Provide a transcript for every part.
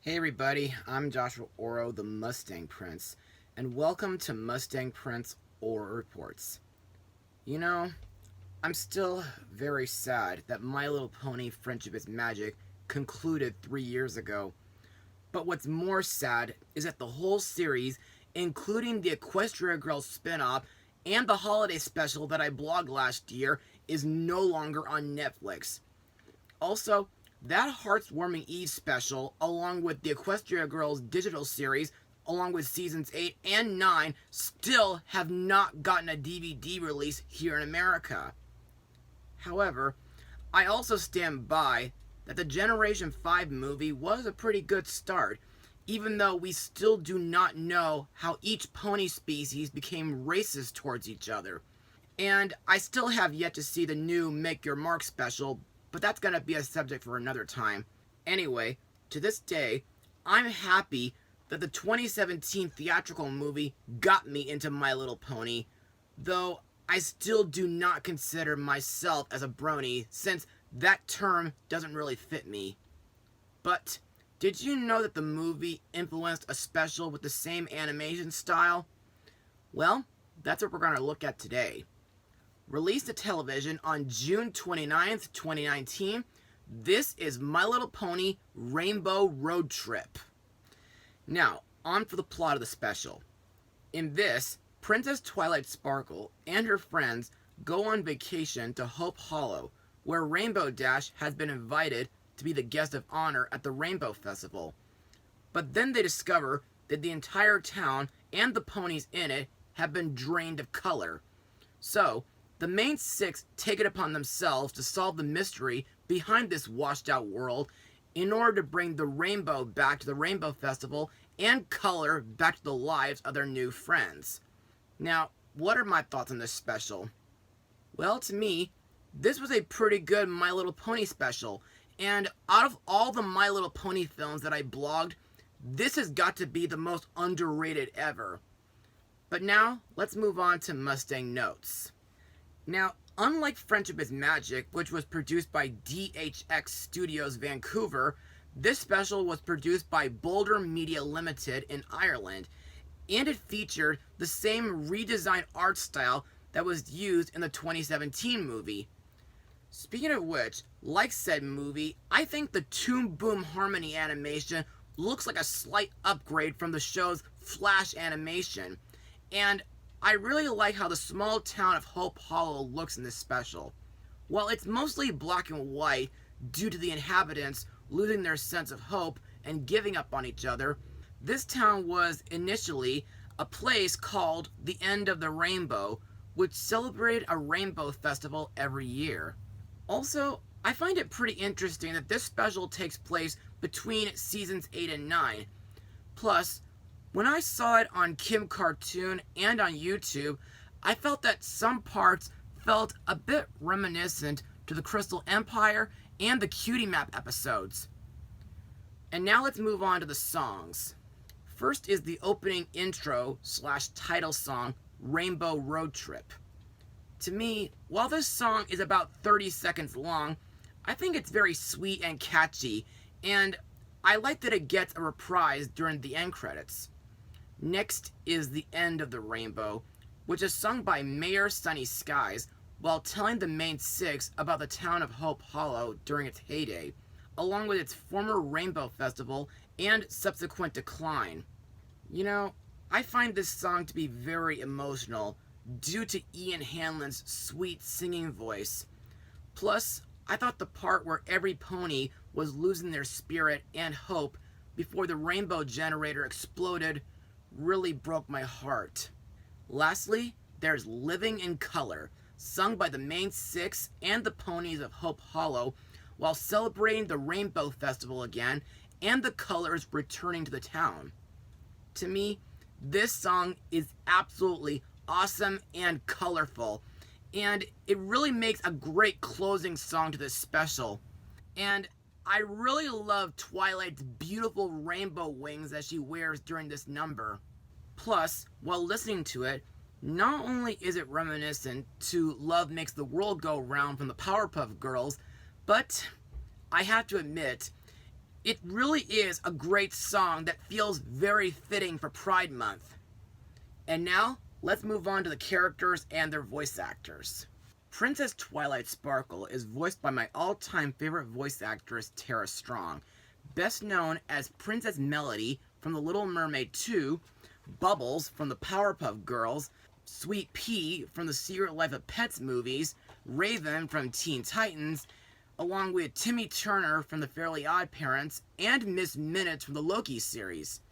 Hey everybody, I'm Joshua Orro, the Mustang Prince, and welcome to Mustang Prince Orro Reports. You know, I'm still very sad that My Little Pony Friendship is Magic concluded 3 years ago. But what's more sad is that the whole series, including the Equestria Girls spin-off and the holiday special that I blogged last year, is no longer on Netflix. Also, that Heartswarming Eve special, along with the Equestria Girls digital series, along with seasons 8 and 9, still have not gotten a DVD release here in America. However, I also stand by that the Generation 5 movie was a pretty good start, even though we still do not know how each pony species became racist towards each other. And I still have yet to see the new Make Your Mark special, but that's going to be a subject for another time. Anyway, to this day, I'm happy that the 2017 theatrical movie got me into My Little Pony, though I still do not consider myself as a brony, since that term doesn't really fit me. But did you know that the movie influenced a special with the same animation style? Well, that's what we're going to look at today. Released to television on June 29th, 2019, this is My Little Pony Rainbow Road Trip. Now, on for the plot of the special. In this, Princess Twilight Sparkle and her friends go on vacation to Hope Hollow, where Rainbow Dash has been invited to be the guest of honor at the Rainbow Festival. But then they discover that the entire town and the ponies in it have been drained of color. So, the main six take it upon themselves to solve the mystery behind this washed out world in order to bring the rainbow back to the Rainbow Festival and color back to the lives of their new friends. Now, what are my thoughts on this special? Well, to me, this was a pretty good My Little Pony special, and out of all the My Little Pony films that I blogged, this has got to be the most underrated ever. But now, let's move on to Mustang notes. Now, unlike Friendship is Magic, which was produced by DHX Studios Vancouver, this special was produced by Boulder Media Limited in Ireland, and it featured the same redesigned art style that was used in the 2017 movie. Speaking of which, like said movie, I think the Toon Boom Harmony animation looks like a slight upgrade from the show's Flash animation, and I really like how the small town of Hope Hollow looks in this special. While it's mostly black and white due to the inhabitants losing their sense of hope and giving up on each other, this town was initially a place called the End of the Rainbow, which celebrated a rainbow festival every year. Also, I find it pretty interesting that this special takes place between seasons 8 and 9. Plus, when I saw it on Kim Cartoon and on YouTube, I felt that some parts felt a bit reminiscent to the Crystal Empire and the Cutie Map episodes. And now let's move on to the songs. First is the opening intro / title song, Rainbow Road Trip. To me, while this song is about 30 seconds long, I think it's very sweet and catchy, and I like that it gets a reprise during the end credits. Next is The End of the Rainbow, which is sung by Mayor Sunny Skies while telling the main six about the town of Hope Hollow during its heyday, along with its former Rainbow Festival and subsequent decline. You know, I find this song to be very emotional due to Ian Hanlon's sweet singing voice. Plus, I thought the part where every pony was losing their spirit and hope before the rainbow generator exploded really broke my heart. Lastly, there's Living in Color, sung by the main six and the ponies of Hope Hollow while celebrating the Rainbow Festival again and the colors returning to the town. To me, this song is absolutely awesome and colorful, and it really makes a great closing song to this special. And I really love Twilight's beautiful rainbow wings that she wears during this number. Plus, while listening to it, not only is it reminiscent to Love Makes the World Go Round from the Powerpuff Girls, but I have to admit, It really is a great song that feels very fitting for Pride Month. And now, let's move on to the characters and their voice actors. Princess Twilight Sparkle is voiced by my all-time favorite voice actress, Tara Strong, best known as Princess Melody from The Little Mermaid 2, Bubbles from the Powerpuff Girls, Sweet Pea from the Secret Life of Pets movies, Raven from Teen Titans, along with Timmy Turner from The Fairly Odd Parents, and Miss Minutes from the Loki series.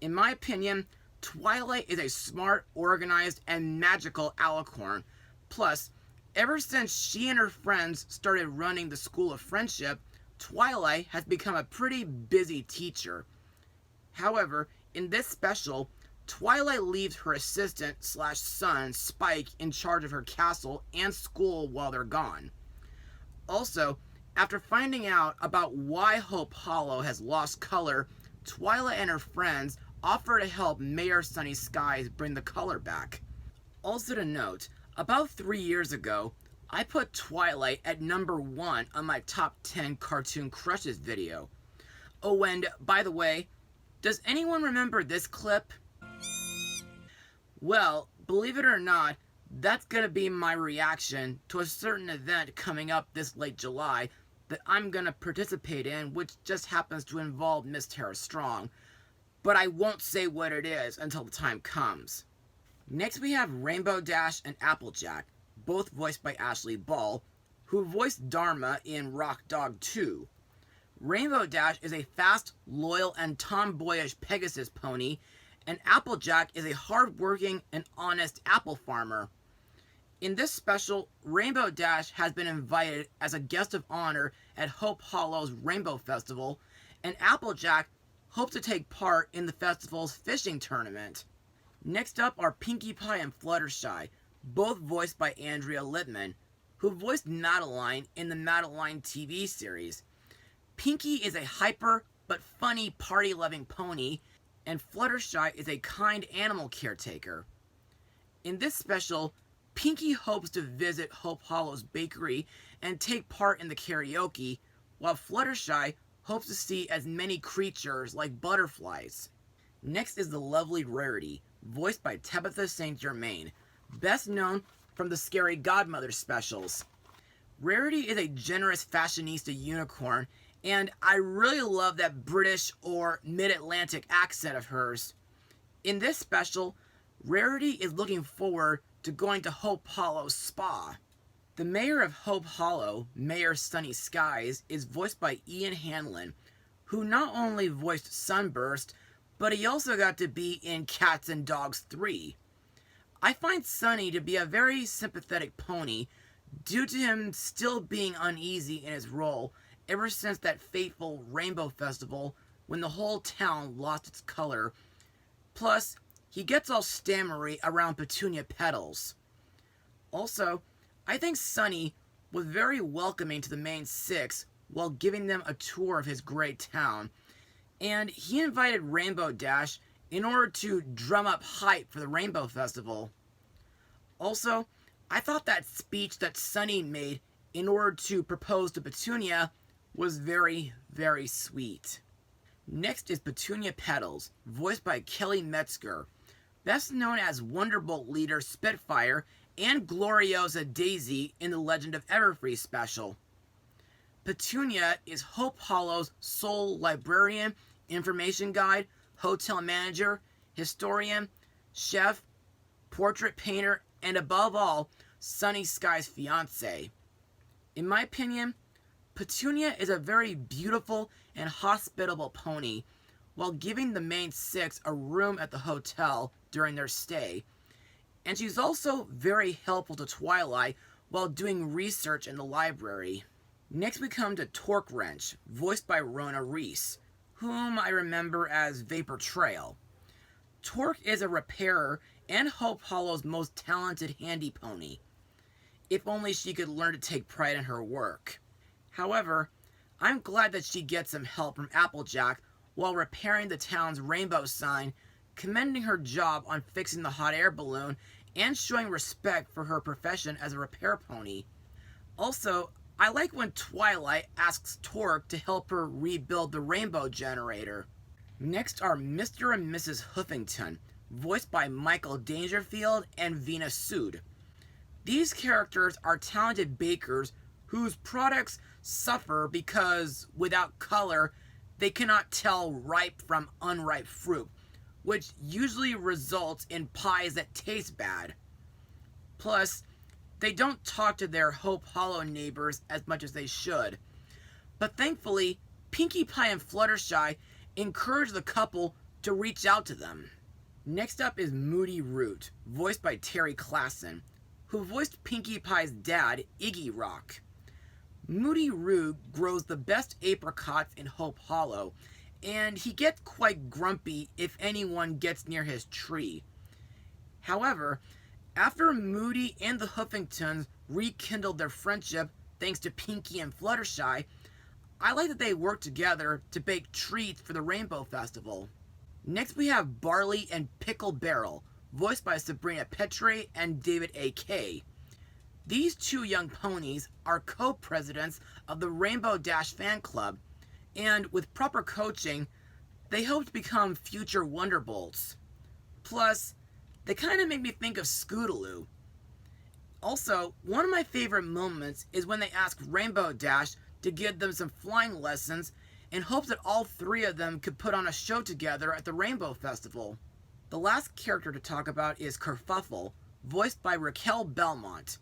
In my opinion, Twilight is a smart, organized, and magical alicorn. Plus, ever since she and her friends started running the School of Friendship, Twilight has become a pretty busy teacher. However, in this special, Twilight leaves her assistant/son, Spike, in charge of her castle and school while they're gone. Also, after finding out about why Hope Hollow has lost color, Twilight and her friends offer to help Mayor Sunny Skies bring the color back. Also to note, about 3 years ago, I put Twilight at number 1 on my top 10 cartoon crushes video. Oh, and by the way, does anyone remember this clip? Well, believe it or not, that's going to be my reaction to a certain event coming up this late July that I'm going to participate in, which just happens to involve Miss Tara Strong. But I won't say what it is until the time comes. Next we have Rainbow Dash and Applejack, both voiced by Ashley Ball, who voiced Dharma in Rock Dog 2. Rainbow Dash is a fast, loyal, and tomboyish Pegasus pony, and Applejack is a hard-working and honest apple farmer. In this special, Rainbow Dash has been invited as a guest of honor at Hope Hollow's Rainbow Festival, and Applejack hopes to take part in the festival's fishing tournament. Next up are Pinkie Pie and Fluttershy, both voiced by Andrea Lippman, who voiced Madeline in the Madeline TV series. Pinkie is a hyper but funny party-loving pony, and Fluttershy is a kind animal caretaker. In this special, Pinkie hopes to visit Hope Hollow's bakery and take part in the karaoke, while Fluttershy hopes to see as many creatures like butterflies. Next is the lovely Rarity, voiced by Tabitha St. Germain, best known from the Scary Godmother specials. Rarity is a generous fashionista unicorn, and I really love that British or mid-Atlantic accent of hers. In this special, Rarity is looking forward to going to Hope Hollow Spa. The mayor of Hope Hollow, Mayor Sunny Skies, is voiced by Ian Hanlon, who not only voiced Sunburst, but he also got to be in Cats and Dogs 3. I find Sunny to be a very sympathetic pony, due to him still being uneasy in his role ever since that fateful Rainbow Festival when the whole town lost its color. Plus, he gets all stammery around Petunia Petals. Also, I think Sunny was very welcoming to the main six while giving them a tour of his great town, and he invited Rainbow Dash in order to drum up hype for the Rainbow Festival. Also, I thought that speech that Sunny made in order to propose to Petunia was very, very sweet. Next is Petunia Petals, voiced by Kelly Metzger, best known as Wonderbolt leader Spitfire and Gloriosa Daisy in the Legend of Everfree special. Petunia is Hope Hollow's sole librarian, information guide, hotel manager, historian, chef, portrait painter, and above all, Sunny Sky's fiancé. In my opinion, Petunia is a very beautiful and hospitable pony, while giving the main six a room at the hotel during their stay. And she's also very helpful to Twilight while doing research in the library. Next we come to Torque Wrench, voiced by Rona Reese, whom I remember as Vapor Trail. Torque is a repairer and Hope Hollow's most talented handy pony. If only she could learn to take pride in her work. However, I'm glad that she gets some help from Applejack while repairing the town's rainbow sign, commending her job on fixing the hot air balloon, and showing respect for her profession as a repair pony. Also, I like when Twilight asks Torque to help her rebuild the rainbow generator. Next are Mr. and Mrs. Huffington, voiced by Michael Dangerfield and Vina Sood. These characters are talented bakers whose products suffer because, without color, they cannot tell ripe from unripe fruit, which usually results in pies that taste bad. Plus, they don't talk to their Hope Hollow neighbors as much as they should. But thankfully, Pinkie Pie and Fluttershy encourage the couple to reach out to them. Next up is Moody Root, voiced by Terry Klassen, who voiced Pinkie Pie's dad, Iggy Rock. Moody Root grows the best apricots in Hope Hollow, and he gets quite grumpy if anyone gets near his tree. However, after Moody and the Huffingtons rekindled their friendship thanks to Pinkie and Fluttershy, I like that they work together to bake treats for the Rainbow Festival. Next we have Barley and Pickle Barrel, voiced by Sabrina Petre and David A. Kay. These two young ponies are co-presidents of the Rainbow Dash fan club, and with proper coaching, they hope to become future Wonderbolts. Plus, they kind of make me think of Scootaloo. Also, one of my favorite moments is when they ask Rainbow Dash to give them some flying lessons in hopes that all three of them could put on a show together at the Rainbow Festival. The last character to talk about is Kerfuffle, voiced by Raquel Belmont.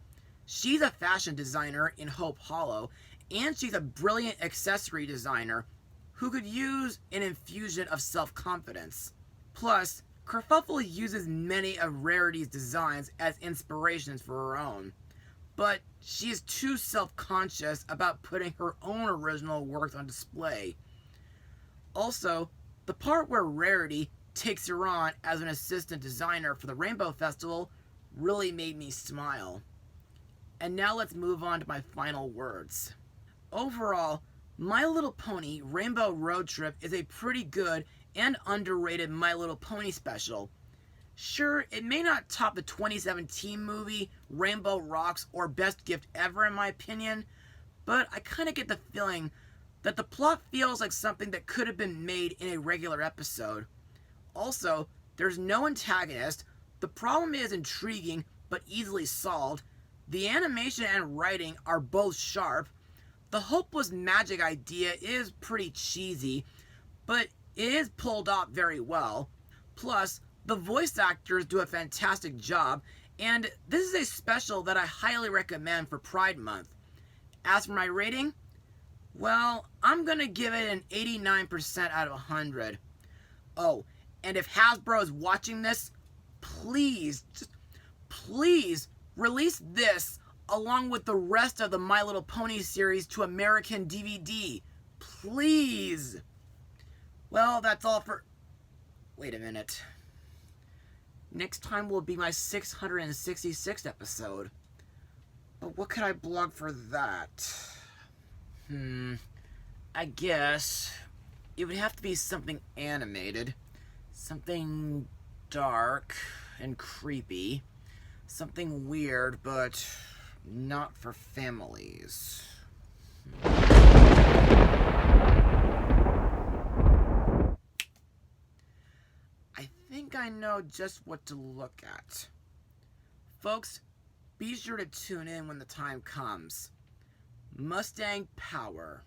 She's a fashion designer in Hope Hollow, and she's a brilliant accessory designer who could use an infusion of self-confidence. Plus, Kerfuffle uses many of Rarity's designs as inspirations for her own, but she is too self-conscious about putting her own original works on display. Also, the part where Rarity takes her on as an assistant designer for the Rainbow Festival really made me smile. And now let's move on to my final words. Overall, My Little Pony Rainbow Road Trip is a pretty good and underrated My Little Pony special. Sure, it may not top the 2017 movie Rainbow Rocks or Best Gift Ever in my opinion, but I kind of get the feeling that the plot feels like something that could have been made in a regular episode. Also, there's no antagonist, the problem is intriguing but easily solved, the animation and writing are both sharp, the hopeless magic idea is pretty cheesy, but it is pulled off very well. Plus, the voice actors do a fantastic job, and this is a special that I highly recommend for Pride Month. As for my rating, well, I'm gonna give it an 89% out of 100. Oh, and if Hasbro is watching this, please, just please release this along with the rest of the My Little Pony series to American DVD. Please. Well, that's all for... Wait a minute. Next time will be my 666th episode. But what could I blog for that? I guess it would have to be something animated. Something dark and creepy. Something weird, but not for families. I think I know just what to look at. Folks, be sure to tune in when the time comes. Mustang Power.